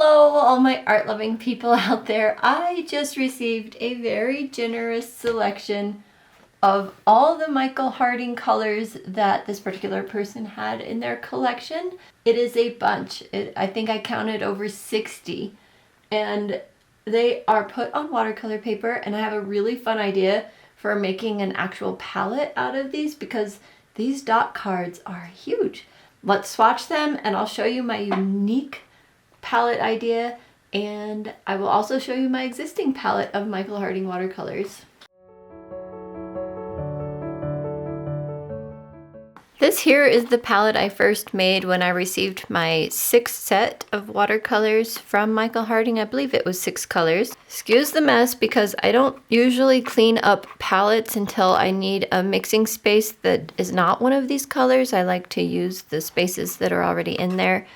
Hello, all my art-loving people out there. I just received a very generous selection of all the Michael Harding colors that this particular person had in their collection. It is a bunch. I think I counted over 60. And they are put on watercolor paper, and I have a really fun idea for making an actual palette out of these because these dot cards are huge. Let's swatch them and I'll show you my unique palette idea, and I will also show you my existing palette of Michael Harding watercolors. This here is the palette I first made when I received my 6th set of watercolors from Michael Harding. I believe it was 6 colors. Excuse the mess because I don't usually clean up palettes until I need a mixing space that is not one of these colors. I like to use the spaces that are already in there.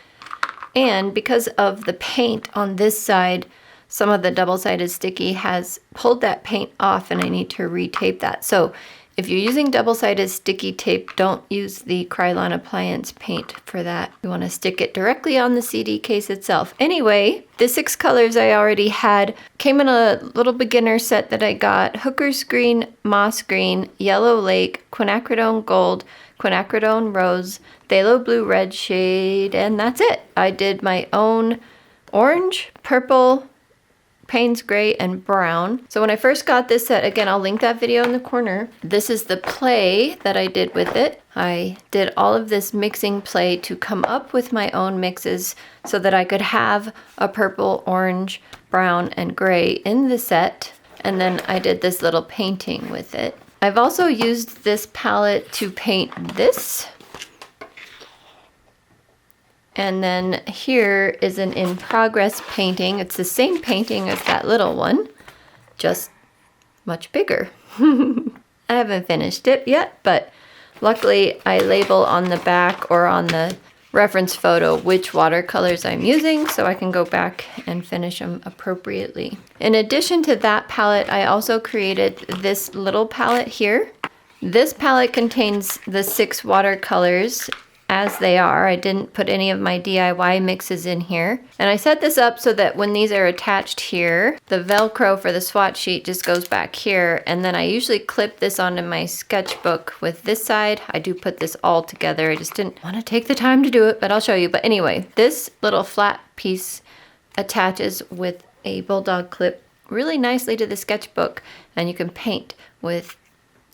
And because of the paint on this side, some of the double-sided sticky has pulled that paint off and I need to retape that. So if you're using double-sided sticky tape, don't use the Krylon appliance paint for that. You want to stick it directly on the CD case itself. Anyway, the 6 colors I already had came in a little beginner set that I got: Hooker's Green, Moss Green, Yellow Lake, Quinacridone Gold, Quinacridone Rose, Phthalo Blue Red shade, and that's it. I did my own orange, purple, Payne's Gray, and brown. So when I first got this set, again, I'll link that video in the corner. This is the play that I did with it. I did all of this mixing play to come up with my own mixes so that I could have a purple, orange, brown, and gray in the set. And then I did this little painting with it. I've also used this palette to paint this. And then here is an in-progress painting. It's the same painting as that little one, just much bigger. I haven't finished it yet, but luckily I label on the back or on the reference photo which watercolors I'm using so I can go back and finish them appropriately. In addition to that palette, I also created this little palette here. This palette contains the 6 watercolors as they are. I didn't put any of my DIY mixes in here. And I set this up so that when these are attached here, the Velcro for the swatch sheet just goes back here. And then I usually clip this onto my sketchbook with this side. I do put this all together. I just didn't want to take the time to do it, but I'll show you. But anyway, this little flat piece attaches with a bulldog clip really nicely to the sketchbook, and you can paint with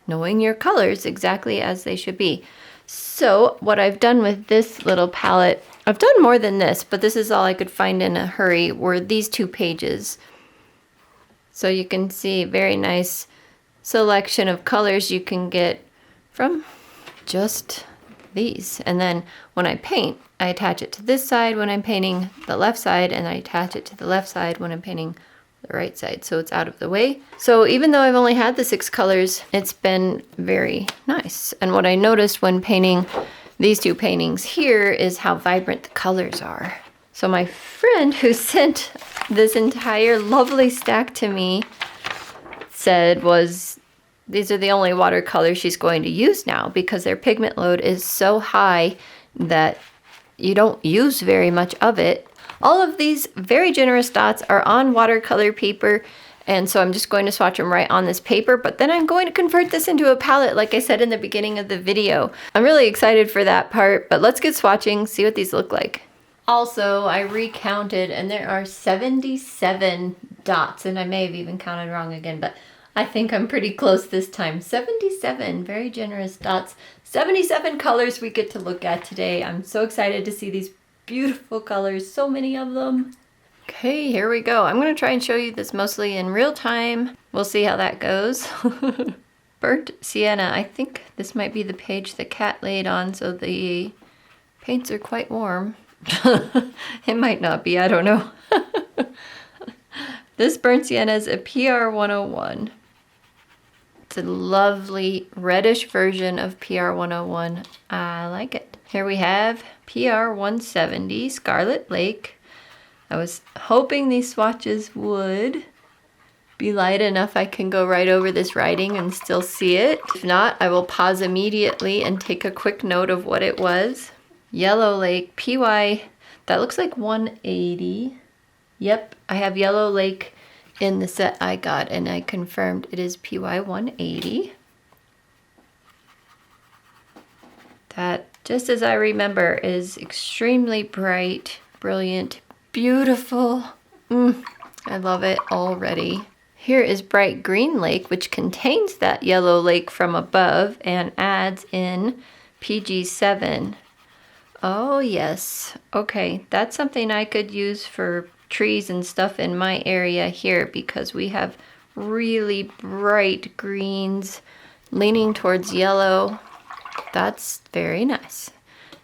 knowing your colors exactly as they should be. So what I've done with this little palette, I've done more than this, but this is all I could find in a hurry, were these 2 pages. So you can see very nice selection of colors you can get from just these. And then when I paint, I attach it to this side when I'm painting the left side, and I attach it to the left side when I'm painting the right side, so it's out of the way. So even though I've only had the 6 colors, it's been very nice. And what I noticed when painting these 2 paintings here is how vibrant the colors are. So my friend who sent this entire lovely stack to me said these are the only watercolors she's going to use now because their pigment load is so high that you don't use very much of it. All of these very generous dots are on watercolor paper, and so I'm just going to swatch them right on this paper, but then I'm going to convert this into a palette like I said in the beginning of the video. I'm really excited for that part, but let's get swatching, see what these look like. Also, I recounted, and there are 77 dots, and I may have even counted wrong again, but I think I'm pretty close this time. 77 very generous dots, 77 colors we get to look at today. I'm so excited to see these beautiful colors, so many of them. Okay, here we go. I'm going to try and show you this mostly in real time. We'll see how that goes. Burnt Sienna. I think this might be the page the cat laid on, so the paints are quite warm. It might not be, I don't know. This Burnt Sienna is a PR 101. It's a lovely reddish version of PR 101. I like it. Here we have PR 170, Scarlet Lake. I was hoping these swatches would be light enough I can go right over this writing and still see it. If not, I will pause immediately and take a quick note of what it was. Yellow Lake, PY, that looks like 180. Yep, I have Yellow Lake in the set I got, and I confirmed it is PY 180. That, just as I remember, is extremely bright, brilliant, beautiful. I love it already. Here is Bright Green Lake, which contains that Yellow Lake from above and adds in PG7. Oh yes, okay, that's something I could use for trees and stuff in my area here, because we have really bright greens leaning towards yellow. That's very nice.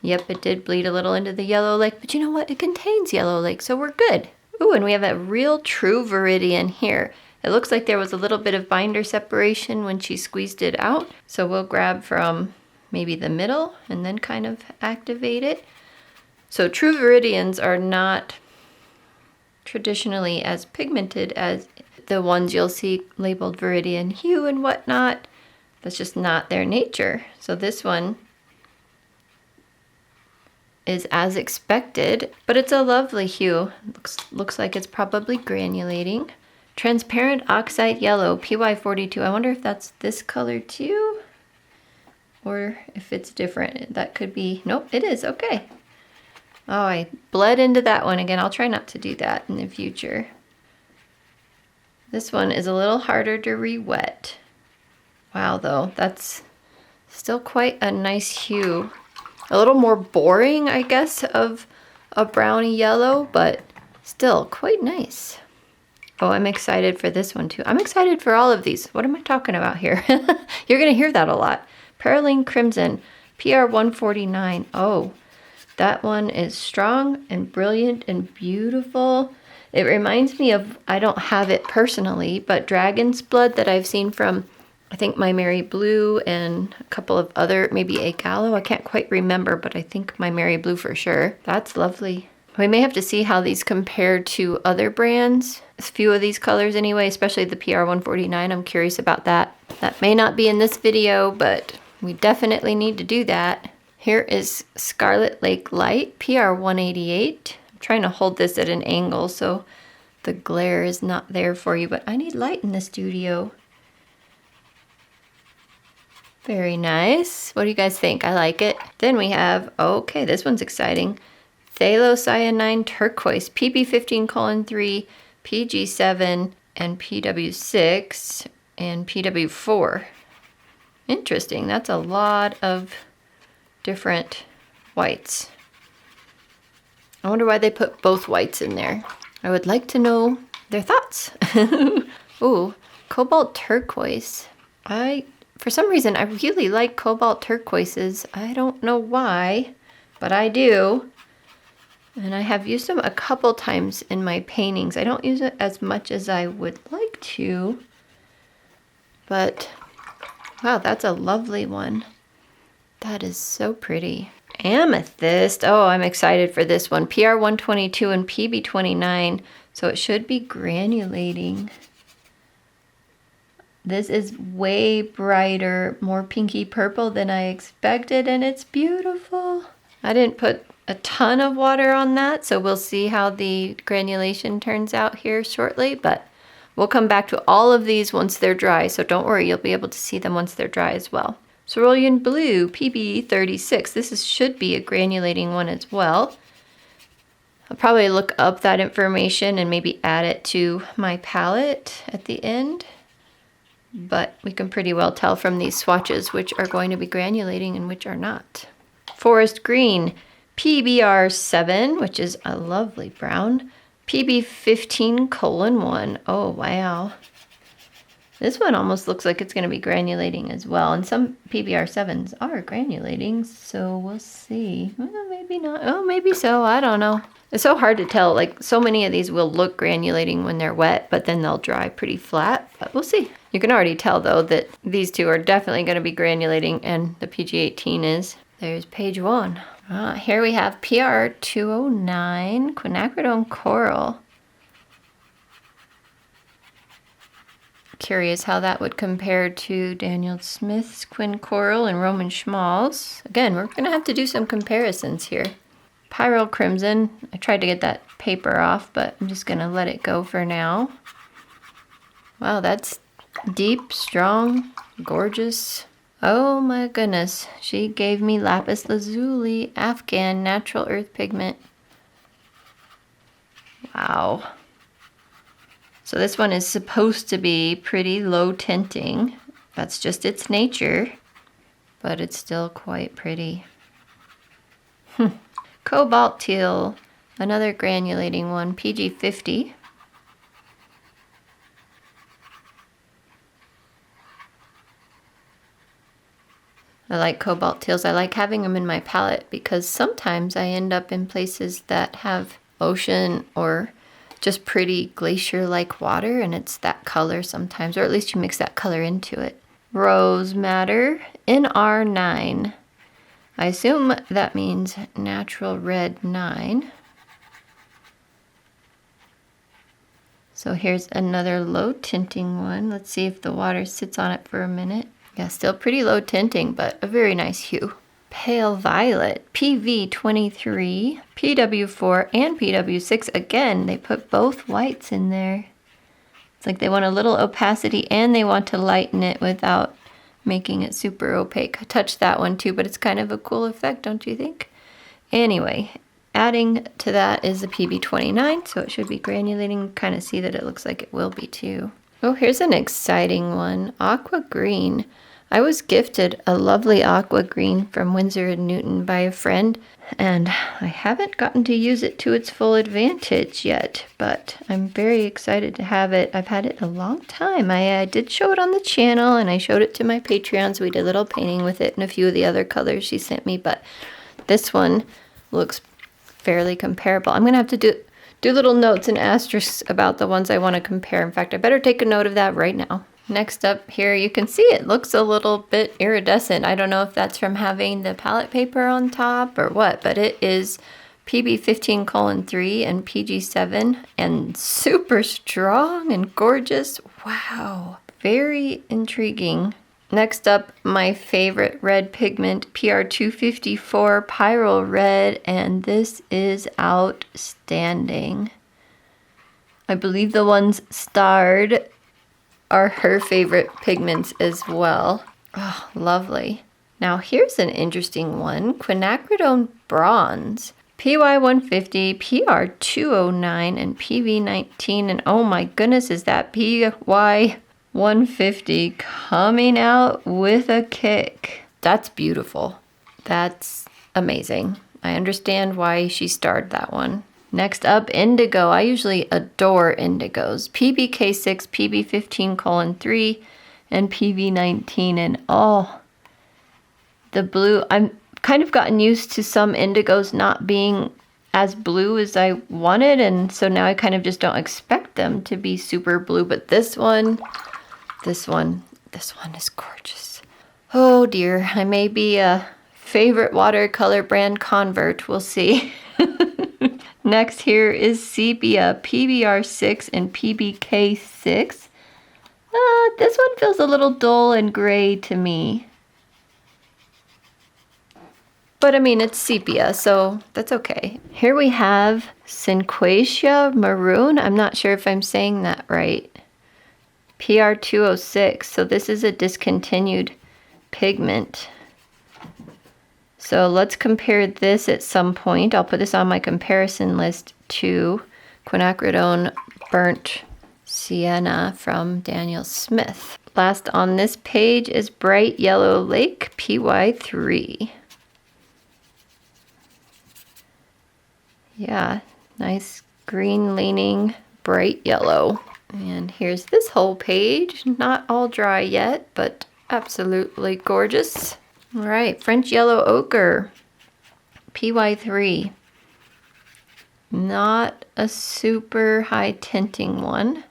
Yep, it did bleed a little into the Yellow Lake, but you know what? It contains Yellow Lake, so we're good. Ooh, and we have a real true Viridian here. It looks like there was a little bit of binder separation when she squeezed it out, so we'll grab from maybe the middle and then kind of activate it. So true Viridians are not traditionally as pigmented as the ones you'll see labeled Viridian hue and whatnot. That's just not their nature. So this one is as expected, but it's a lovely hue. Looks like it's probably granulating. Transparent Oxide Yellow, PY42. I wonder if that's this color too, or if it's different. That could be, nope, it is, okay. Oh, I bled into that one again. I'll try not to do that in the future. This one is a little harder to re-wet. Wow, though, that's still quite a nice hue. A little more boring, I guess, of a browny yellow, but still quite nice. Oh, I'm excited for this one too. I'm excited for all of these. What am I talking about here? You're gonna hear that a lot. Perylene Crimson, PR 149. Oh, that one is strong and brilliant and beautiful. It reminds me of, I don't have it personally, but Dragon's Blood that I've seen from, I think, My Mary Blue and a couple of other, maybe a Gallo. I can't quite remember, but I think My Mary Blue for sure. That's lovely. We may have to see how these compare to other brands. A few of these colors anyway, especially the PR 149. I'm curious about that. That may not be in this video, but we definitely need to do that. Here is Scarlet Lake Light, PR 188. I'm trying to hold this at an angle so the glare is not there for you, but I need light in the studio. Very nice. What do you guys think? I like it. Then we have, okay, this one's exciting. Phthalocyanine Turquoise, PB15:3, PG7, and PW6, and PW4. Interesting. That's a lot of different whites. I wonder why they put both whites in there. I would like to know their thoughts. Ooh, Cobalt Turquoise. For some reason, I really like cobalt turquoises. I don't know why, but I do. And I have used them a couple times in my paintings. I don't use it as much as I would like to, but wow, that's a lovely one. That is so pretty. Amethyst. Oh, I'm excited for this one. PR 122 and PB 29. So it should be granulating. This is way brighter, more pinky purple than I expected, and it's beautiful. I didn't put a ton of water on that, so we'll see how the granulation turns out here shortly, but we'll come back to all of these once they're dry, so don't worry, you'll be able to see them once they're dry as well. Cerulean Blue, PB36. This should be a granulating one as well. I'll probably look up that information and maybe add it to my palette at the end, but we can pretty well tell from these swatches which are going to be granulating and which are not. Forest Green, PBR7, which is a lovely brown. PB15:1. Oh, wow. This one almost looks like it's going to be granulating as well. And some PBR7s are granulating, so we'll see. Well, maybe not. Oh, maybe so. I don't know. It's so hard to tell. Like, so many of these will look granulating when they're wet, but then they'll dry pretty flat. But we'll see. You can already tell, though, that these two are definitely going to be granulating, and the PG18 is. There's page 1. Here we have PR 209, Quinacridone Coral. Curious how that would compare to Daniel Smith's Quin Coral and Roman Schmalz. Again, we're going to have to do some comparisons here. Pyrrole Crimson. I tried to get that paper off, but I'm just gonna let it go for now. Wow, that's deep, strong, gorgeous. Oh my goodness. She gave me Lapis Lazuli, Afghan Natural Earth Pigment. Wow. So this one is supposed to be pretty low tinting. That's just its nature, but it's still quite pretty. Cobalt Teal, another granulating one, PG50. I like cobalt teals. I like having them in my palette because sometimes I end up in places that have ocean or just pretty glacier-like water, and it's that color sometimes, or at least you mix that color into it. Rose Madder NR9. I assume that means Natural Red 9. So here's another low tinting one. Let's see if the water sits on it for a minute. Yeah, still pretty low tinting, but a very nice hue. Pale Violet, PV23, PW4, and PW6. Again, they put both whites in there. It's like they want a little opacity and they want to lighten it without making it super opaque. I touched that one too, but it's kind of a cool effect, don't you think? Anyway, adding to that is the PB29, so it should be granulating. Kind of see that it looks like it will be too. Oh, here's an exciting one, Aqua Green. I was gifted a lovely aqua green from Winsor & Newton by a friend, and I haven't gotten to use it to its full advantage yet, but I'm very excited to have it. I've had it a long time. I did show it on the channel, and I showed it to my Patreons. We did a little painting with it and a few of the other colors she sent me, but this one looks fairly comparable. I'm going to have to do little notes and asterisks about the ones I want to compare. In fact, I better take a note of that right now. Next up here, you can see it looks a little bit iridescent. I don't know if that's from having the palette paper on top or what, but it is PB15:3 and PG7 and super strong and gorgeous. Wow, very intriguing. Next up, my favorite red pigment, PR254 Pyrrole Red, and this is outstanding. I believe the ones starred are her favorite pigments as well. Oh, lovely. Now here's an interesting one, Quinacridone Bronze, PY150, PR209, and PV19, and oh my goodness, is that PY150 coming out with a kick. That's beautiful. That's amazing. I understand why she starred that one. Next up, indigo. I usually adore indigos. PBK6, PB15:3, and PV19. And oh, the blue. I'm kind of gotten used to some indigos not being as blue as I wanted. And so now I kind of just don't expect them to be super blue. But this one is gorgeous. Oh dear, I may be a favorite watercolor brand convert. We'll see. Next here is Sepia, PBR6 and PBK6. This one feels a little dull and gray to me. But I mean, it's sepia, so that's okay. Here we have Cinquacia Maroon. I'm not sure if I'm saying that right. PR206. So this is a discontinued pigment. So let's compare this at some point. I'll put this on my comparison list to Quinacridone Burnt Sienna from Daniel Smith. Last on this page is Bright Yellow Lake PY3. Yeah, nice green leaning bright yellow. And here's this whole page. Not all dry yet, but absolutely gorgeous. All right, French Yellow Ochre, PY3. Not a super high tinting one.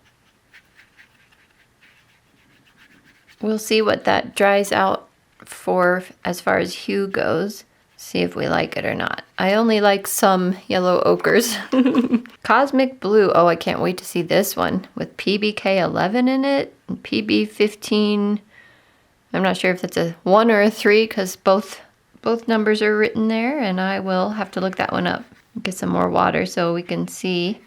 We'll see what that dries out for as far as hue goes. See if we like it or not. I only like some yellow ochres. Cosmic Blue. Oh, I can't wait to see this one with PBK11 in it and PB15. I'm not sure if that's a 1 or a 3 because both numbers are written there, and I will have to look that one up. Get some more water so we can see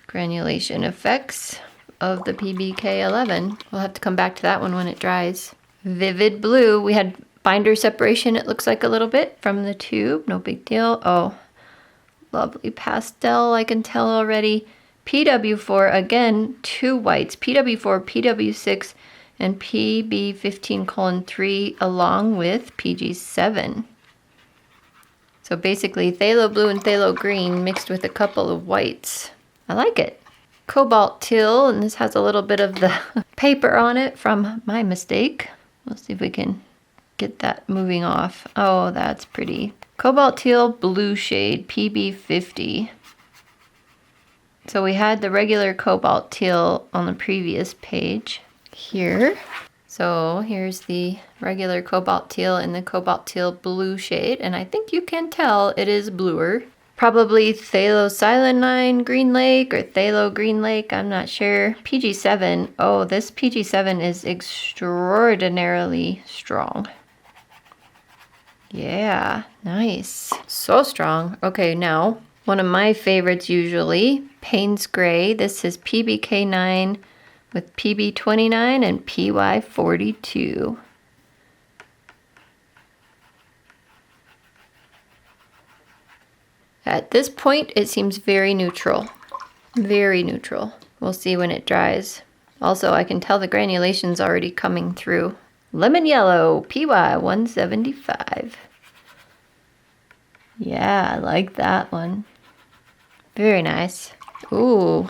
granulation effects of the PBK11. We'll have to come back to that one when it dries. Vivid blue. We had binder separation, it looks like a little bit from the tube. No big deal. Oh, lovely pastel, I can tell already. PW4, again, 2 whites. PW4, PW6, and PB15:3 along with PG7. So basically phthalo blue and phthalo green mixed with a couple of whites. I like it. Cobalt teal, and this has a little bit of the paper on it from my mistake. We'll see if we can get that moving off. Oh, that's pretty. Cobalt teal blue shade, PB50. So we had the regular cobalt teal on the previous page here. So here's the regular cobalt teal in the cobalt teal blue shade, and I think you can tell it is bluer. Probably phthalocyanine Green Lake or phthalo Green Lake, I'm not sure. PG7, oh, this PG7 is extraordinarily strong. Yeah, nice. So strong. Okay, now, one of my favorites usually, Payne's Gray. This is PBK9 with PB29 and PY42. At this point, it seems very neutral. Very neutral. We'll see when it dries. Also, I can tell the granulation's already coming through. Lemon yellow, PY175. Yeah, I like that one. Very nice. Ooh,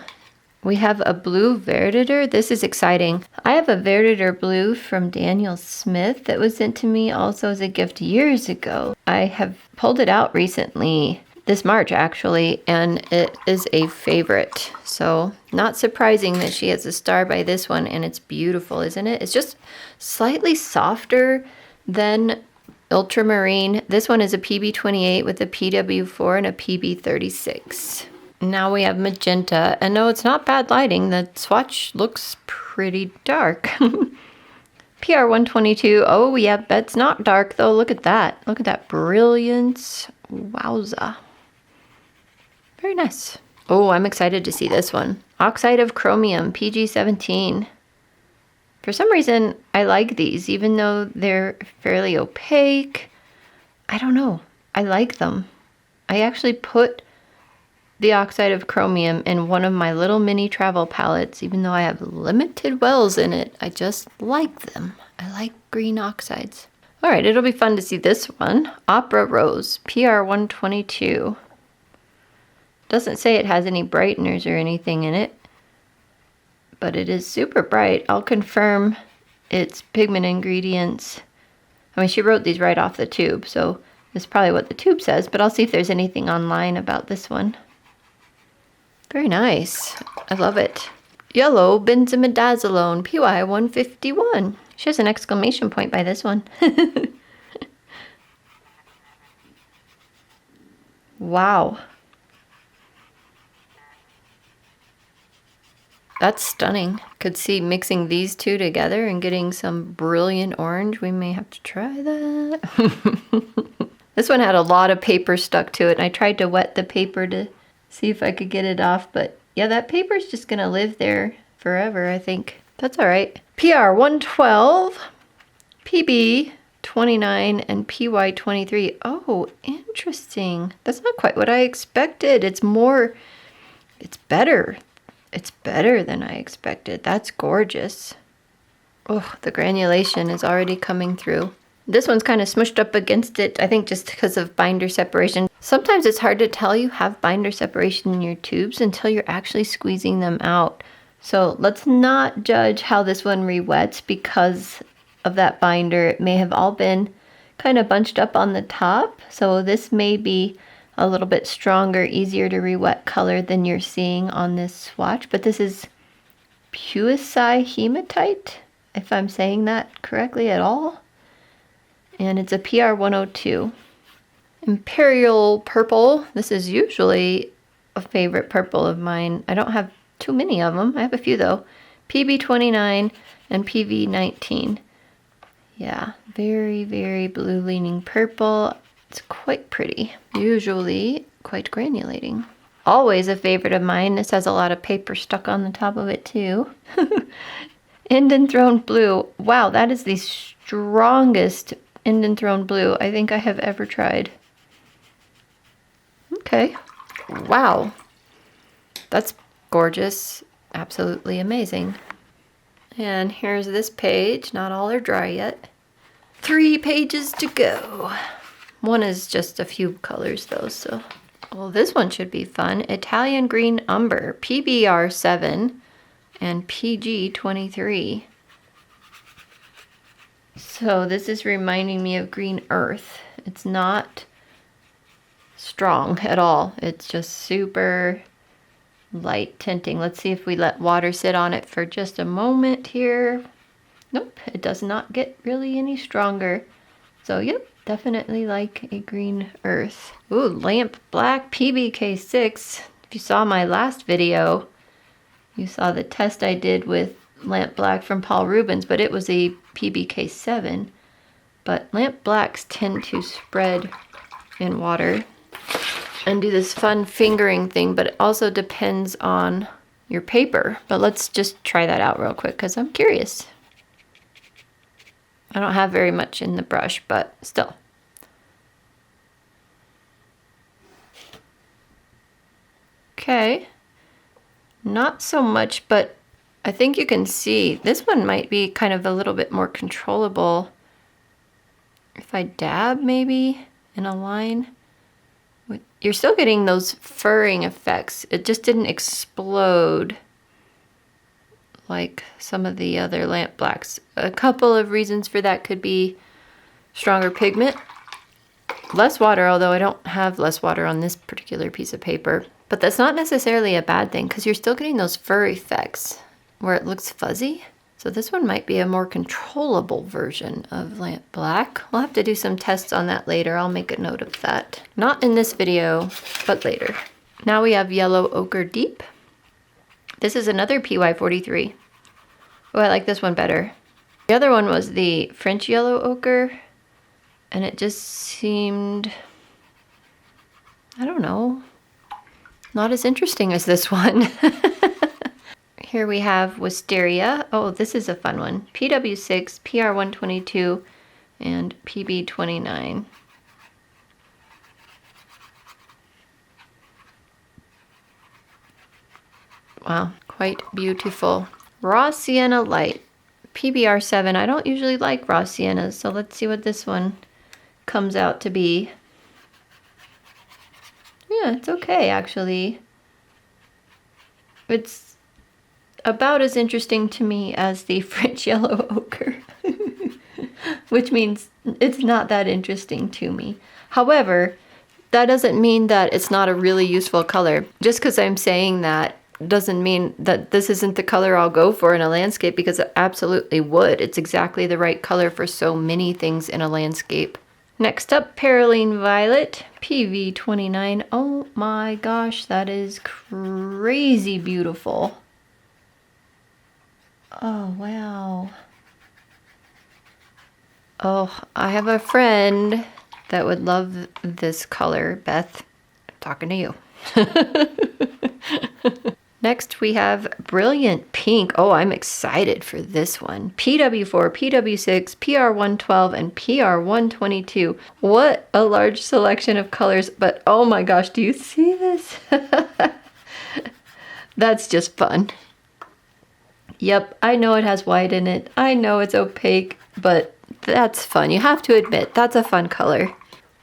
we have a blue Verditer. This is exciting. I have a Verditer blue from Daniel Smith that was sent to me also as a gift years ago. I have pulled it out recently, this March actually, and it is a favorite. So not surprising that she has a star by this one, and it's beautiful, isn't it? It's just slightly softer than Ultramarine. This one is a PB28 with a PW4 and a PB36. Now we have magenta, and no, it's not bad lighting. The swatch looks pretty dark. PR122, oh yeah, that's not dark though. Look at that. Look at that brilliance. Wowza. Very nice. Oh, I'm excited to see this one. Oxide of Chromium, PG17. For some reason, I like these, even though they're fairly opaque. I don't know. I like them. I actually put the Oxide of Chromium in one of my little mini travel palettes, even though I have limited wells in it. I just like them. I like green oxides. All right, it'll be fun to see this one. Opera Rose, PR122. Doesn't say it has any brighteners or anything in it, but it is super bright. I'll confirm its pigment ingredients. I mean, she wrote these right off the tube, so this is probably what the tube says, but I'll see if there's anything online about this one. Very nice. I love it. Yellow benzimidazolone, PY151. She has an exclamation point by this one. Wow. That's stunning. Could see mixing these two together and getting some brilliant orange. We may have to try that. This one had a lot of paper stuck to it, and I tried to wet the paper to see if I could get it off, but yeah, that paper's just gonna live there forever, I think. That's all right. PR112, PB29, and PY23. Oh, interesting. That's not quite what I expected. It's better. It's better than I expected. That's gorgeous. Oh, the granulation is already coming through. This one's kind of smushed up against it, I think just because of binder separation. Sometimes it's hard to tell you have binder separation in your tubes until you're actually squeezing them out. So let's not judge how this one re-wets because of that binder. It may have all been kind of bunched up on the top. So this may be a little bit stronger, easier to re-wet color than you're seeing on this swatch. But this is Puisai Hematite, if I'm saying that correctly at all. And it's a PR102. Imperial Purple. This is usually a favorite purple of mine. I don't have too many of them. I have a few though. PB29 and PV19. Yeah, very, very blue leaning purple. It's quite pretty. Usually quite granulating. Always a favorite of mine. This has a lot of paper stuck on the top of it too. Indian Throne Blue. Wow, that is the strongest Indian Throne Blue I think I have ever tried. Okay. Wow. That's gorgeous. Absolutely amazing. And here's this page. Not all are dry yet. 3 pages to go. One is just a few colors though, so. Well, this one should be fun. Italian Green Umber, PBR 7 and PG 23. So this is reminding me of Green Earth. It's not strong at all. It's just super light tinting. Let's see if we let water sit on it for just a moment here. Nope, it does not get really any stronger. So yep, definitely like a Green Earth. Ooh, Lamp Black PBK6. If you saw my last video, you saw the test I did with Lamp Black from Paul Rubens, but it was a PBK7. But Lamp Blacks tend to spread in water and do this fun fingering thing, but it also depends on your paper. But let's just try that out real quick because I'm curious. I don't have very much in the brush, but still. Okay, not so much, but I think you can see this one might be kind of a little bit more controllable. If I dab maybe in a line, you're still getting those furring effects. It just didn't explode like some of the other Lamp Blacks. A couple of reasons for that could be stronger pigment, less water, although I don't have less water on this particular piece of paper. But that's not necessarily a bad thing because you're still getting those fur effects where it looks fuzzy. So this one might be a more controllable version of Lamp Black. We'll have to do some tests on that later. I'll make a note of that. Not in this video, but later. Now we have Yellow Ochre Deep. This is another PY43. Oh, I like this one better. The other one was the French Yellow Ochre, and it just seemed, I don't know, not as interesting as this one. Here we have Wisteria. Oh, this is a fun one. PW6, PR122, and PB29. Wow, quite beautiful. Raw Sienna Light, PBR7. I don't usually like raw siennas, so let's see what this one comes out to be. Yeah, it's okay, actually. It's about as interesting to me as the French Yellow Ochre, which means it's not that interesting to me. However, that doesn't mean that it's not a really useful color. Just because I'm saying that doesn't mean that this isn't the color I'll go for in a landscape, because it absolutely would. It's exactly the right color for so many things in a landscape. Next up, Perylene Violet, PV29. Oh my gosh, that is crazy beautiful. Oh, wow. Oh, I have a friend that would love this color. Beth, I'm talking to you. Next, we have Brilliant Pink. Oh, I'm excited for this one. PW4, PW6, PR112, and PR122. What a large selection of colors, but oh my gosh, do you see this? That's just fun. Yep, I know it has white in it. I know it's opaque, but that's fun. You have to admit, that's a fun color.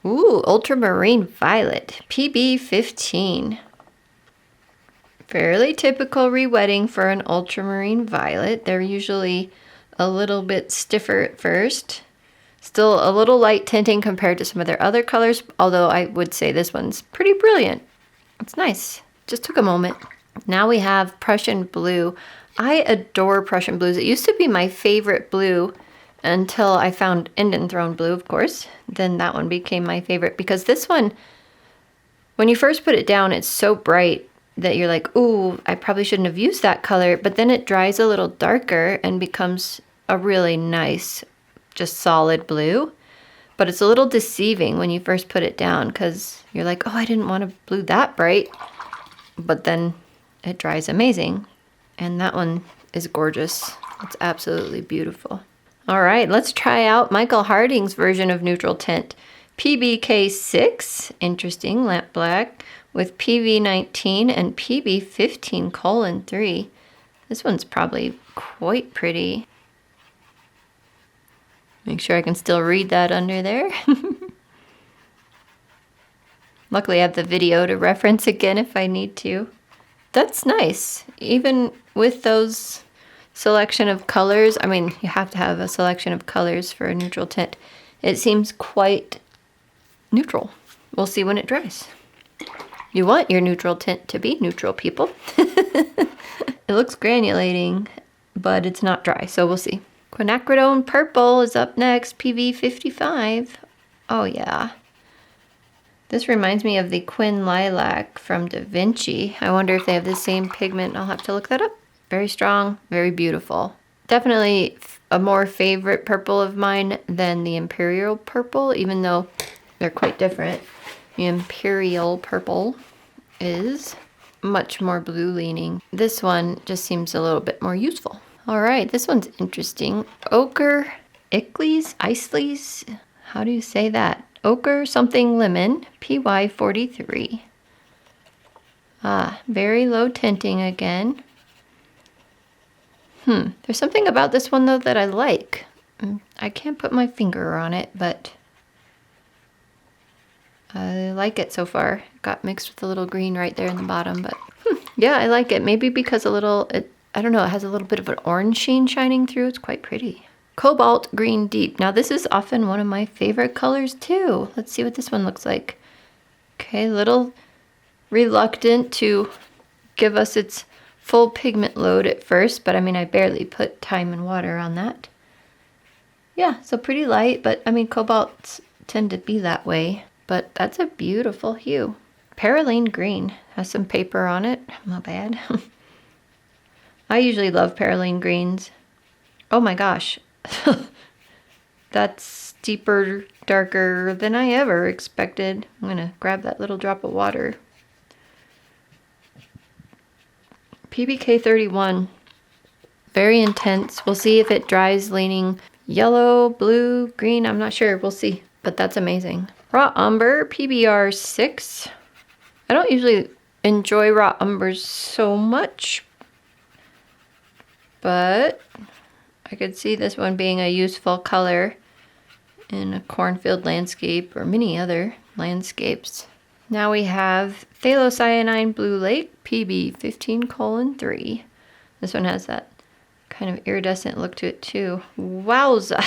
Ooh, Ultramarine Violet, PB15. Fairly typical rewetting for an ultramarine violet. They're usually a little bit stiffer at first. Still a little light tinting compared to some of their other colors, although I would say this one's pretty brilliant. It's nice. Just took a moment. Now we have Prussian Blue. I adore Prussian blues. It used to be my favorite blue until I found Indian Throne Blue, of course. Then that one became my favorite because this one, when you first put it down, it's so bright that you're like, ooh, I probably shouldn't have used that color, but then it dries a little darker and becomes a really nice, just solid blue. But it's a little deceiving when you first put it down because you're like, oh, I didn't want a blue that bright. But then it dries amazing. And that one is gorgeous. It's absolutely beautiful. All right, let's try out Michael Harding's version of neutral tint. PBK6, interesting, lamp black, with PV19 and PB15:3. This one's probably quite pretty. Make sure I can still read that under there. Luckily I have the video to reference again if I need to. That's nice. Even with those selection of colors, I mean, you have to have a selection of colors for a neutral tint. It seems quite neutral. We'll see when it dries. You want your neutral tint to be neutral, people. It looks granulating, but it's not dry, so we'll see. Quinacridone Purple is up next, PV55. Oh yeah. This reminds me of the Quin Lilac from Da Vinci. I wonder if they have the same pigment. I'll have to look that up. Very strong, very beautiful. Definitely a more favorite purple of mine than the Imperial Purple, even though they're quite different. The Imperial Purple is much more blue leaning. This one just seems a little bit more useful. All right, this one's interesting. Ochre Iceles, how do you say that? Ochre something lemon, PY43. Ah, very low tinting again. There's something about this one though that I like. I can't put my finger on it, but I like it so far. Got mixed with a little green right there in the bottom, but yeah, I like it. Maybe because I don't know, it has a little bit of an orange sheen shining through. It's quite pretty. Cobalt Green Deep. Now this is often one of my favorite colors too. Let's see what this one looks like. Okay, a little reluctant to give us its full pigment load at first, but I mean, I barely put time and water on that. Yeah, so pretty light, but I mean, cobalts tend to be that way, but that's a beautiful hue. Perylene Green has some paper on it. Not bad. I usually love Perylene Greens. Oh my gosh. That's deeper, darker than I ever expected. I'm gonna grab that little drop of water. PBK31, very intense. We'll see if it dries leaning yellow, blue, green. I'm not sure. We'll see. But that's amazing. Raw Umber, PBR6. I don't usually enjoy raw umbers so much, but I could see this one being a useful color in a cornfield landscape or many other landscapes. Now we have Phthalocyanine Blue Lake, PB15:3. This one has that kind of iridescent look to it too. Wowza!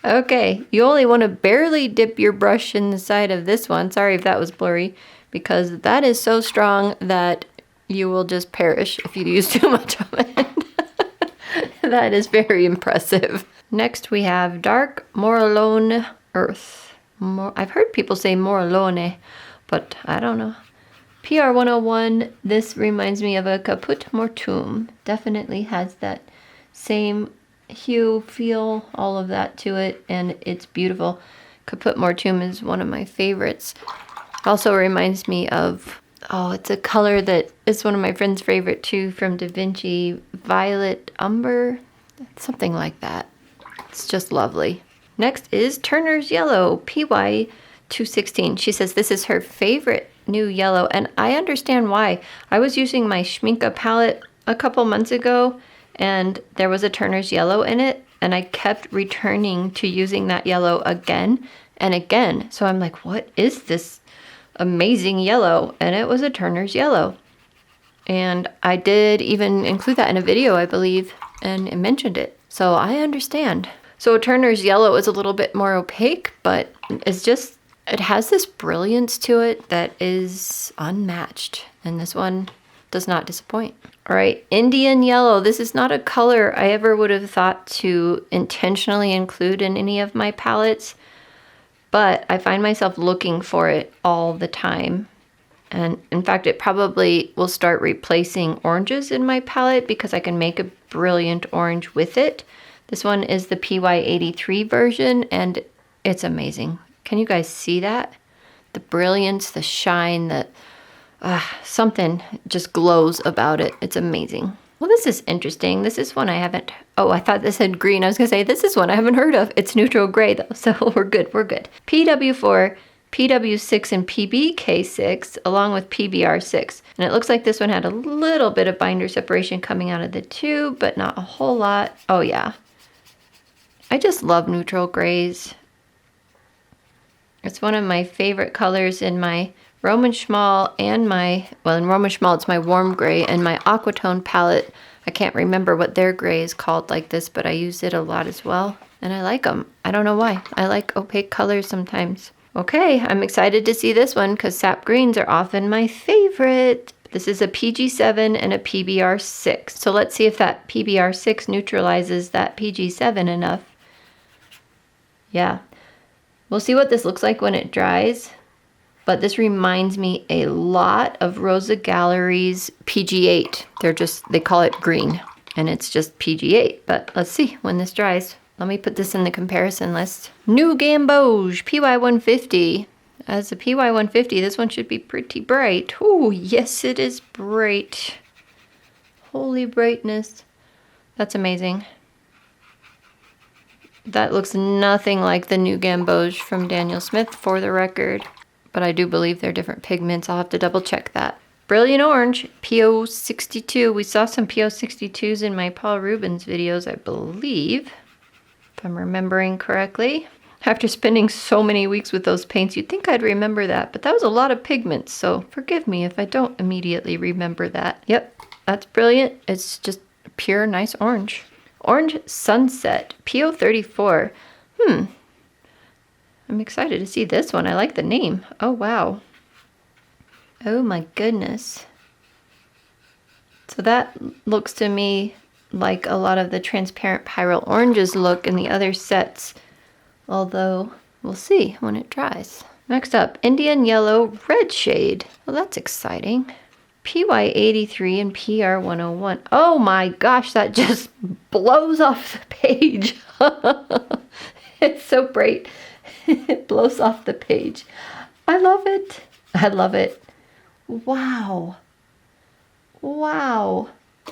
Okay, you only want to barely dip your brush in the side of this one. Sorry if that was blurry, because that is so strong that you will just perish if you use too much of it. That is very impressive. Next we have Dark Moralone Earth. I've heard people say Moralone, but I don't know. PR101, this reminds me of a Caput Mortuum. Definitely has that same hue, feel, all of that to it, and it's beautiful. Caput Mortuum is one of my favorites. Also reminds me of, it's a color that is one of my friend's favorite too, from Da Vinci, Violet Umber, something like that. It's just lovely. Next is Turner's Yellow, PY216. She says this is her favorite new yellow, and I understand why. I was using my Schminke palette a couple months ago, and there was a Turner's Yellow in it, and I kept returning to using that yellow again and again. So I'm like, what is this amazing yellow? And it was a Turner's Yellow. And I did even include that in a video, I believe, and it mentioned it. So I understand. So Turner's Yellow is a little bit more opaque, but it has this brilliance to it that is unmatched. And this one does not disappoint. All right, Indian Yellow. This is not a color I ever would have thought to intentionally include in any of my palettes, but I find myself looking for it all the time. And in fact, it probably will start replacing oranges in my palette because I can make a brilliant orange with it. This one is the PY83 version, and it's amazing. Can you guys see that? The brilliance, the shine, something just glows about it. It's amazing. Well, this is interesting. This is one I haven't, oh, I thought this said green. I was gonna say, this is one I haven't heard of. It's neutral gray though, so we're good, we're good. PW4, PW6, and PBK6, along with PBR6. And it looks like this one had a little bit of binder separation coming out of the tube, but not a whole lot. Oh yeah. I just love neutral grays. It's one of my favorite colors in my Roman Schmal and my, well, in Roman Schmal it's my warm gray, and my Aquatone palette. I can't remember what their gray is called like this, but I use it a lot as well. And I like them. I don't know why. I like opaque colors sometimes. Okay, I'm excited to see this one because sap greens are often my favorite. This is a PG7 and a PBR6. So let's see if that PBR6 neutralizes that PG7 enough. Yeah. We'll see what this looks like when it dries. But this reminds me a lot of Rosa Gallery's PG8. They call it green, and it's just PG8. But let's see when this dries. Let me put this in the comparison list. New Gamboge PY150. As a PY150, this one should be pretty bright. Oh, yes, it is bright. Holy brightness. That's amazing. That looks nothing like the New Gamboge from Daniel Smith, for the record. But I do believe they're different pigments. I'll have to double check that. Brilliant Orange, PO62. We saw some PO62s in my Paul Rubens videos, I believe, if I'm remembering correctly. After spending so many weeks with those paints, you'd think I'd remember that, but that was a lot of pigments, so forgive me if I don't immediately remember that. Yep, that's brilliant. It's just pure nice orange. Orange Sunset, PO34. I'm excited to see this one. I like the name. Oh, wow. Oh my goodness. So that looks to me like a lot of the transparent pyrrole oranges look in the other sets. Although, we'll see when it dries. Next up, Indian Yellow Red Shade. Well, that's exciting. PY83 and PR101. Oh my gosh, that just blows off the page. It's so bright. It blows off the page. I love it. I love it. Wow. Wow.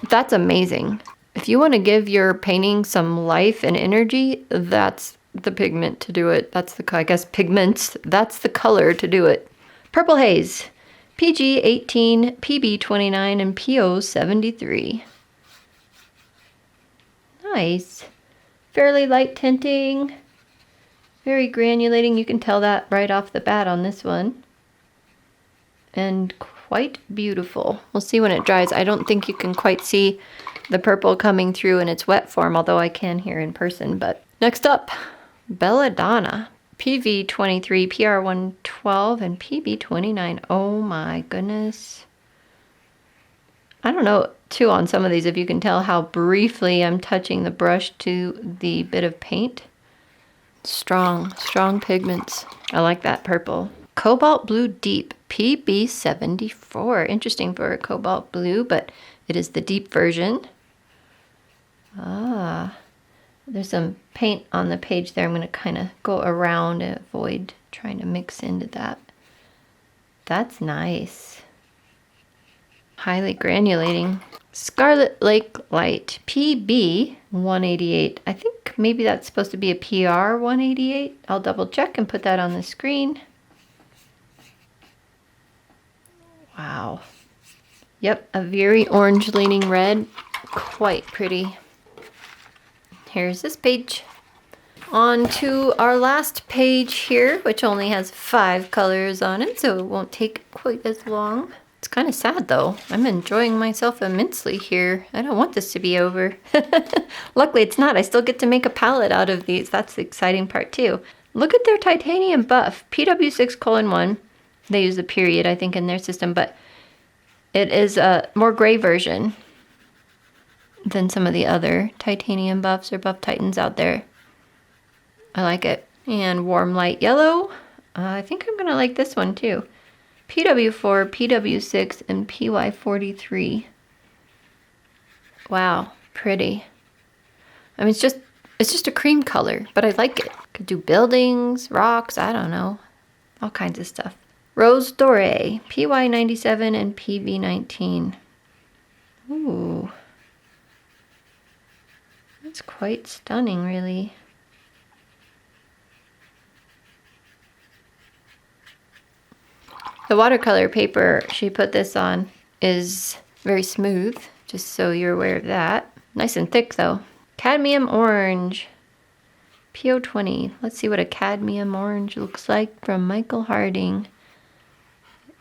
That's amazing. If you want to give your painting some life and energy, that's the pigment to do it. That's the, I guess, pigments. That's the color to do it. Purple Haze. PG18, PB29, and PO73. Nice. Fairly light tinting. Very granulating. You can tell that right off the bat on this one. And quite beautiful. We'll see when it dries. I don't think you can quite see the purple coming through in its wet form, although I can here in person. But next up, Belladonna. PV23, PR112, and PB29. Oh my goodness. I don't know, too, on some of these, if you can tell how briefly I'm touching the brush to the bit of paint. Strong, strong pigments. I like that purple. Cobalt Blue Deep, PB74. Interesting for a cobalt blue, but it is the deep version. Ah, there's some paint on the page there. I'm going to kind of go around and avoid trying to mix into that. That's nice. Highly granulating. Scarlet Lake Light, PB188. I think maybe that's supposed to be a PR188. I'll double check and put that on the screen. Wow. Yep, a very orange leaning red. Quite pretty. Here's this page. On to our last page here, which only has 5 colors on it, so it won't take quite as long. It's kind of sad though. I'm enjoying myself immensely here. I don't want this to be over. Luckily it's not. I still get to make a palette out of these. That's the exciting part too. Look at their titanium buff. PW6:1. They use a period, I think, in their system, but it is a more gray version than some of the other titanium buffs or buff titans out there. I like it. And Warm Light Yellow. I think I'm gonna like this one too. PW4, PW6, and PY43. Wow, pretty. I mean, It's just a cream color, but I like it. Could do buildings, rocks, I don't know. All kinds of stuff. Rose Doré, PY97 and PV19. Ooh. That's quite stunning, really. The watercolor paper she put this on is very smooth, just so you're aware of that. Nice and thick though. Cadmium orange, PO20. Let's see what a cadmium orange looks like from Michael Harding.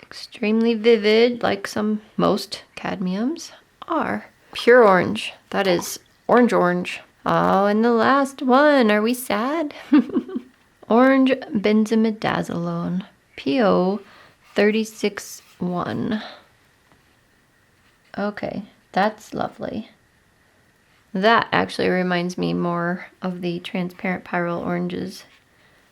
Extremely vivid, like most cadmiums are. Pure orange, that is orange. Oh, and the last one, are we sad? Orange benzimidazolone, PO 36-1. Okay, that's lovely. That actually reminds me more of the transparent pyrrole oranges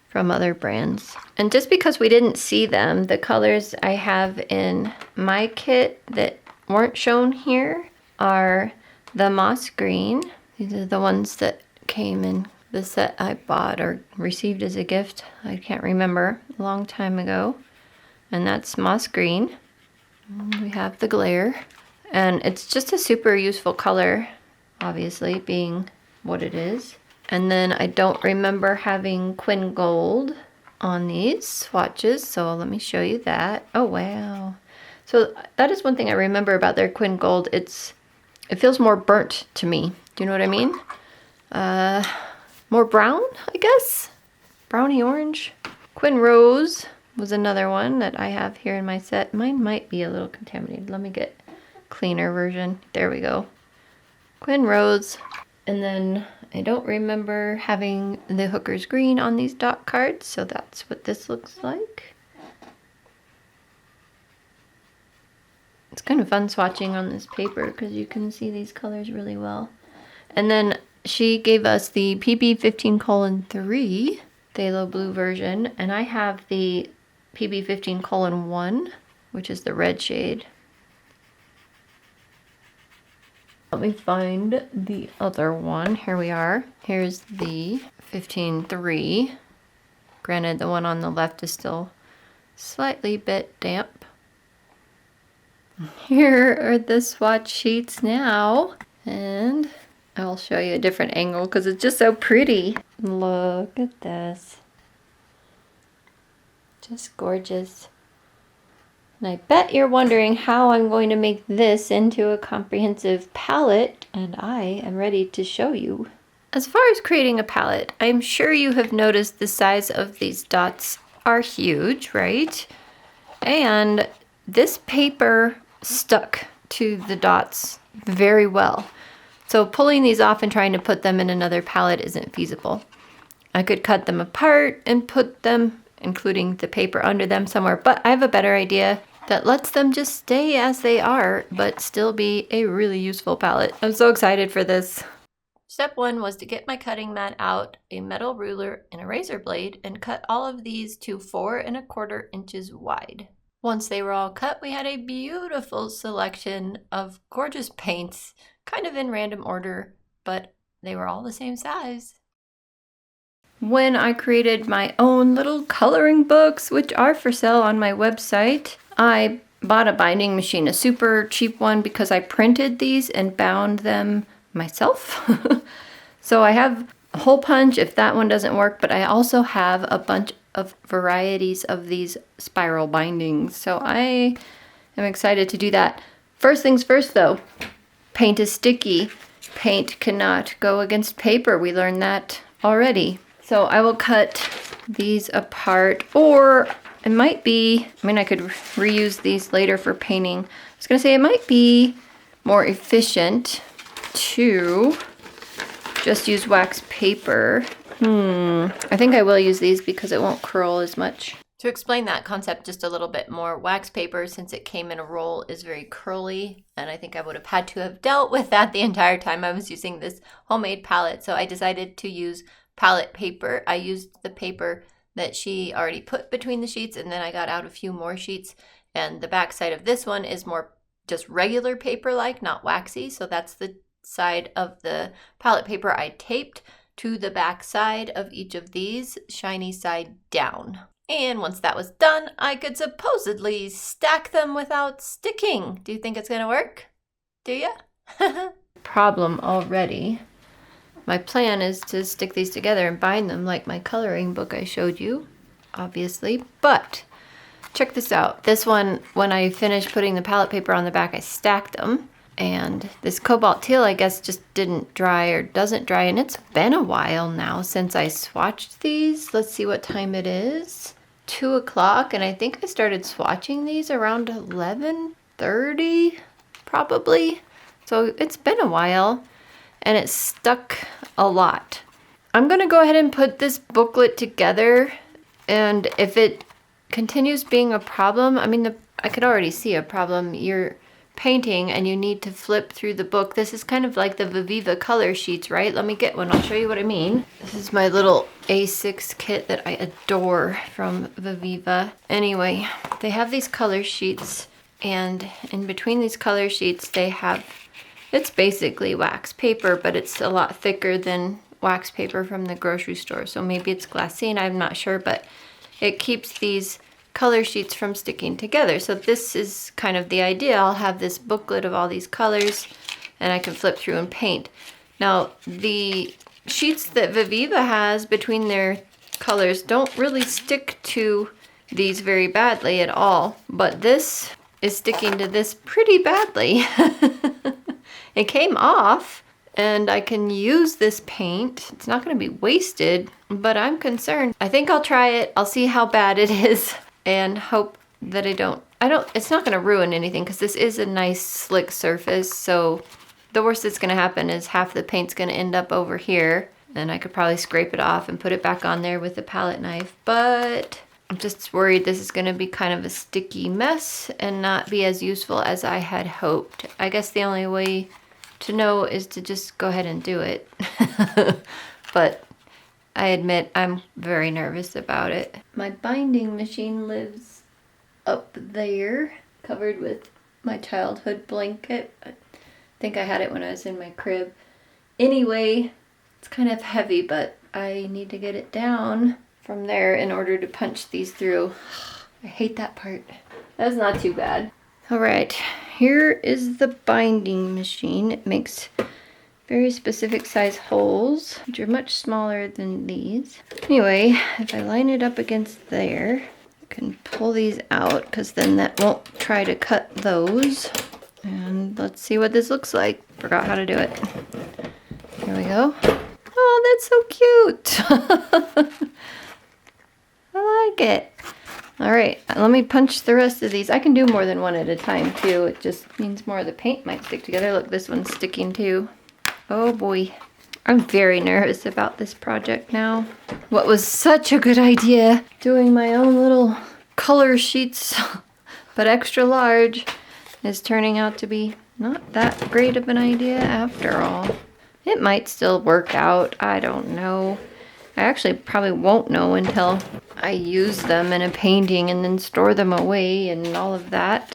from other brands. And just because we didn't see them, the colors I have in my kit that weren't shown here are the moss green. These are the ones that came in the set I bought or received as a gift. I can't remember, a long time ago. And that's moss green. We have the glare. And it's just a super useful color, obviously, being what it is. And then I don't remember having Quin Gold on these swatches, so let me show you that. Oh, wow. So that is one thing I remember about their Quin Gold. It feels more burnt to me. Do you know what I mean? More brown, I guess? Browny orange. Quin Rose was another one that I have here in my set. Mine might be a little contaminated. Let me get a cleaner version. There we go. Quin Rose. And then I don't remember having the Hooker's Green on these dot cards, so that's what this looks like. It's kind of fun swatching on this paper because you can see these colors really well. And then she gave us the PB15:3 phthalo blue version, and I have the PB15:1, which is the red shade. Let me find the other one. Here we are. Here's the 15:3. Granted, the one on the left is still slightly bit damp. Here are the swatch sheets now. And I'll show you a different angle because it's just so pretty. Look at this. Just gorgeous. And I bet you're wondering how I'm going to make this into a comprehensive palette, and I am ready to show you. As far as creating a palette, I'm sure you have noticed the size of these dots are huge, right? And this paper stuck to the dots very well. So pulling these off and trying to put them in another palette isn't feasible. I could cut them apart and put them, including the paper, under them somewhere, but I have a better idea that lets them just stay as they are, but still be a really useful palette. I'm so excited for this. Step one was to get my cutting mat out, a metal ruler, and a razor blade, and cut all of these to 4 1/4 inches wide. Once they were all cut, we had a beautiful selection of gorgeous paints, kind of in random order, but they were all the same size. When I created my own little coloring books, which are for sale on my website, I bought a binding machine, a super cheap one, because I printed these and bound them myself. So I have a hole punch if that one doesn't work, but I also have a bunch of varieties of these spiral bindings. So I am excited to do that. First things first though, paint is sticky. Paint cannot go against paper. We learned that already. So I will cut these apart, or it might be, I could reuse these later for painting. I was gonna say it might be more efficient to just use wax paper. I think I will use these because it won't curl as much. To explain that concept just a little bit more, wax paper, since it came in a roll, is very curly, and I think I would have had to have dealt with that the entire time I was using this homemade palette. So I decided to use palette paper. I used the paper that she already put between the sheets, and then I got out a few more sheets, and the back side of this one is more just regular paper like, not waxy. So that's the side of the palette paper I taped to the back side of each of these, shiny side down. And once that was done, I could supposedly stack them without sticking. Do you think it's gonna work? Do ya? Problem already. My plan is to stick these together and bind them like my coloring book I showed you, obviously, but check this out. This one, when I finished putting the palette paper on the back, I stacked them. And this cobalt teal, I guess, just didn't dry or doesn't dry. And it's been a while now since I swatched these. Let's see what time it is. 2 o'clock. And I think I started swatching these around 11:30, probably. So it's been a while. And it's stuck a lot. I'm going to go ahead and put this booklet together. And if it continues being a problem, I mean, I could already see a problem. You're painting and you need to flip through the book. This is kind of like the Viviva color sheets, right? Let me get one. I'll show you what I mean. This is my little A6 kit that I adore from Viviva. Anyway, they have these color sheets, and in between these color sheets they have, it's basically wax paper, but it's a lot thicker than wax paper from the grocery store. So maybe it's glassine, I'm not sure, but it keeps these color sheets from sticking together. So this is kind of the idea. I'll have this booklet of all these colors and I can flip through and paint. Now, the sheets that Viviva has between their colors don't really stick to these very badly at all, but this is sticking to this pretty badly. It came off and I can use this paint. It's not going to be wasted, but I'm concerned. I think I'll try it. I'll see how bad it is and hope that it's not going to ruin anything because this is a nice slick surface. So the worst that's going to happen is half the paint's going to end up over here, and I could probably scrape it off and put it back on there with a palette knife. But I'm just worried this is going to be kind of a sticky mess and not be as useful as I had hoped. I guess the only way to know is to just go ahead and do it. But I admit I'm very nervous about it. My binding machine lives up there, covered with my childhood blanket. I think I had it when I was in my crib. Anyway, it's kind of heavy, but I need to get it down from there in order to punch these through. I hate that part. That's not too bad. All right, here is the binding machine. It makes very specific size holes, which are much smaller than these. Anyway, if I line it up against there, I can pull these out because then that won't try to cut those. And let's see what this looks like. Forgot how to do it. Here we go. Oh, that's so cute. I like it. All right, let me punch the rest of these. I can do more than one at a time too. It just means more of the paint might stick together. Look, this one's sticking too. Oh boy, I'm very nervous about this project now. What was such a good idea, doing my own little color sheets, but extra large, is turning out to be not that great of an idea after all. It might still work out, I don't know. I actually probably won't know until I use them in a painting and then store them away and all of that.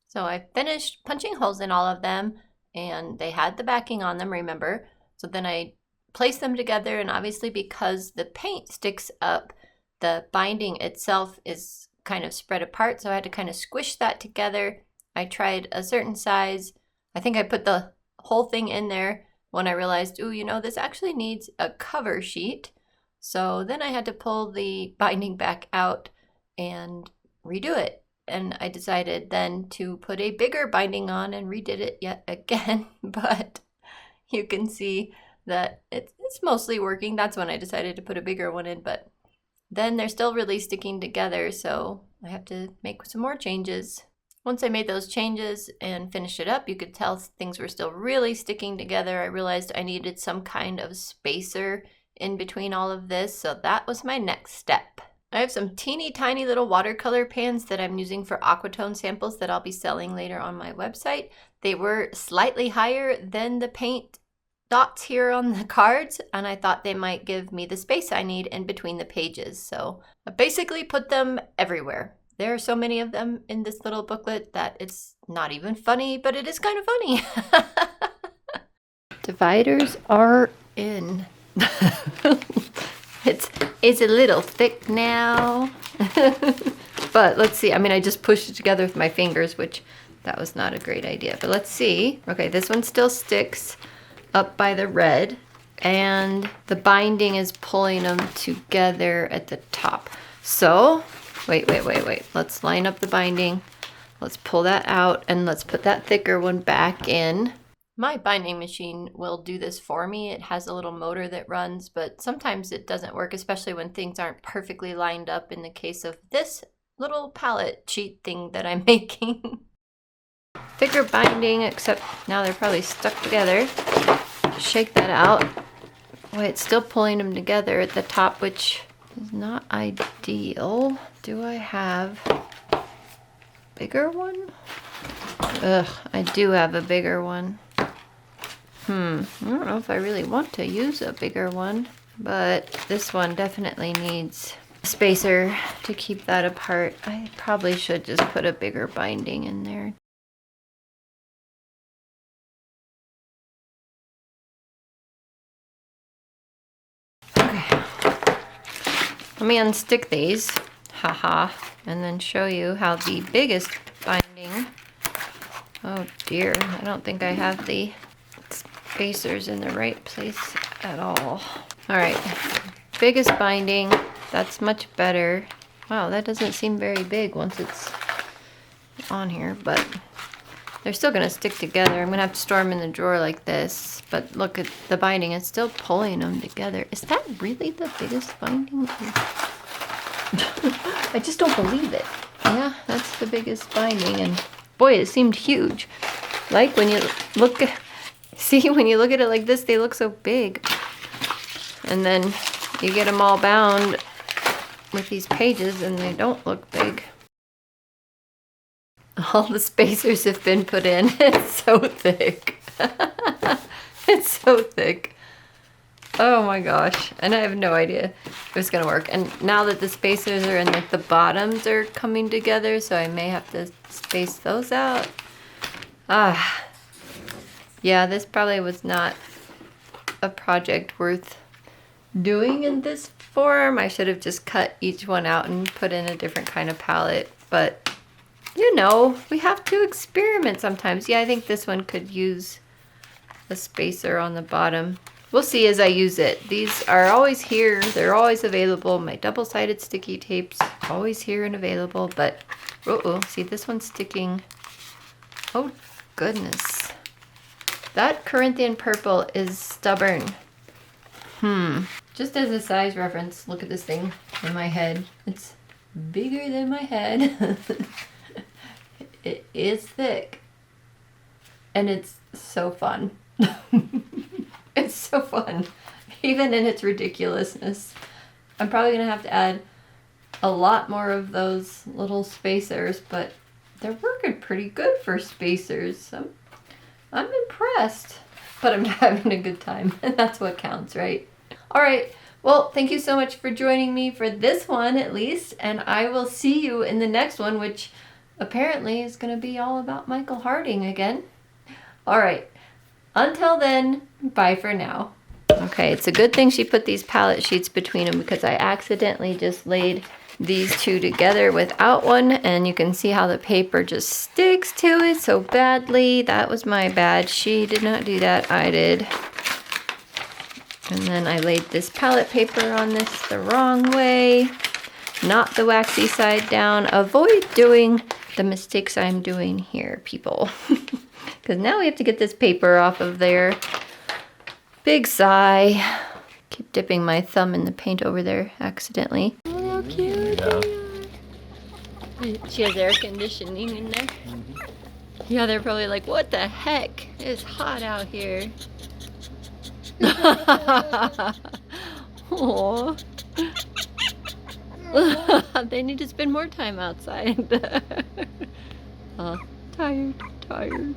So I finished punching holes in all of them, and they had the backing on them, remember? So then I placed them together, and obviously because the paint sticks up, the binding itself is kind of spread apart, so I had to kind of squish that together. I tried a certain size. I think I put the whole thing in there when I realized, ooh, you know, this actually needs a cover sheet. So then I had to pull the binding back out and redo it. And I decided then to put a bigger binding on and redid it yet again. But you can see that it's mostly working. That's when I decided to put a bigger one in. But then they're still really sticking together, so I have to make some more changes. Once I made those changes and finished it up, you could tell things were still really sticking together. I realized I needed some kind of spacer in between all of this, so that was my next step. I have some teeny tiny little watercolor pans that I'm using for aquatone samples that I'll be selling later on my website. They were slightly higher than the paint dots here on the cards, and I thought they might give me the space I need in between the pages. So I basically put them everywhere. There are so many of them in this little booklet that it's not even funny, but it is kind of funny. Dividers are in. It's a little thick now. But let's see. I mean, I just pushed it together with my fingers, which that was not a great idea. But let's see. Okay, this one still sticks up by the red. And the binding is pulling them together at the top. So, wait. Let's line up the binding. Let's pull that out and let's put that thicker one back in. My binding machine will do this for me. It has a little motor that runs, but sometimes it doesn't work, especially when things aren't perfectly lined up in the case of this little palette sheet thing that I'm making. Thicker binding, except now they're probably stuck together. Shake that out. Boy, it's still pulling them together at the top, which is not ideal. Do I have a bigger one? Ugh, I do have a bigger one. I don't know if I really want to use a bigger one, but this one definitely needs a spacer to keep that apart. I probably should just put a bigger binding in there. Okay, let me unstick these, haha, and then show you how the biggest binding, oh dear, I don't think I have the spacers in the right place at all. All right, biggest binding, that's much better. Wow, that doesn't seem very big once it's on here, but they're still gonna stick together. I'm gonna have to store them in the drawer like this, but look at the binding, it's still pulling them together. Is that really the biggest binding? I just don't believe it. Yeah, that's the biggest binding, and boy, it seemed huge. Like when you look at, see, when you look at it like this, they look so big. And then you get them all bound with these pages and they don't look big. All the spacers have been put in. It's so thick. It's so thick. Oh my gosh. And I have no idea if it's gonna work. And now that the spacers are in, like the bottoms are coming together, so I may have to space those out. Yeah, this probably was not a project worth doing in this form. I should have just cut each one out and put in a different kind of palette, but you know, we have to experiment sometimes. Yeah, I think this one could use a spacer on the bottom. We'll see as I use it. These are always here. They're always available. My double-sided sticky tapes, always here and available, but uh-oh, see this one's sticking. Oh, goodness. That Corinthian purple is stubborn. Just as a size reference, look at this thing in my head. It's bigger than my head. It is thick. And it's so fun. It's so fun, even in its ridiculousness. I'm probably gonna have to add a lot more of those little spacers, but they're working pretty good for spacers. I'm impressed, but I'm having a good time, and that's what counts, right? All right, well, thank you so much for joining me for this one, at least, and I will see you in the next one, which apparently is gonna be all about Michael Harding again. All right. Until then, bye for now. Okay, it's a good thing she put these palette sheets between them because I accidentally just laid these two together without one, and you can see how the paper just sticks to it so badly. That was my bad. She did not do that, I did. And then I laid this palette paper on this the wrong way, not the waxy side down. Avoid doing the mistakes I'm doing here, people. Because now we have to get this paper off of there. Big sigh. Keep dipping my thumb in the paint over there accidentally. Oh, how cute. Yeah. She has air conditioning in there. Yeah, they're probably like, what the heck? It's hot out here. Aww. They need to spend more time outside. Oh, tired.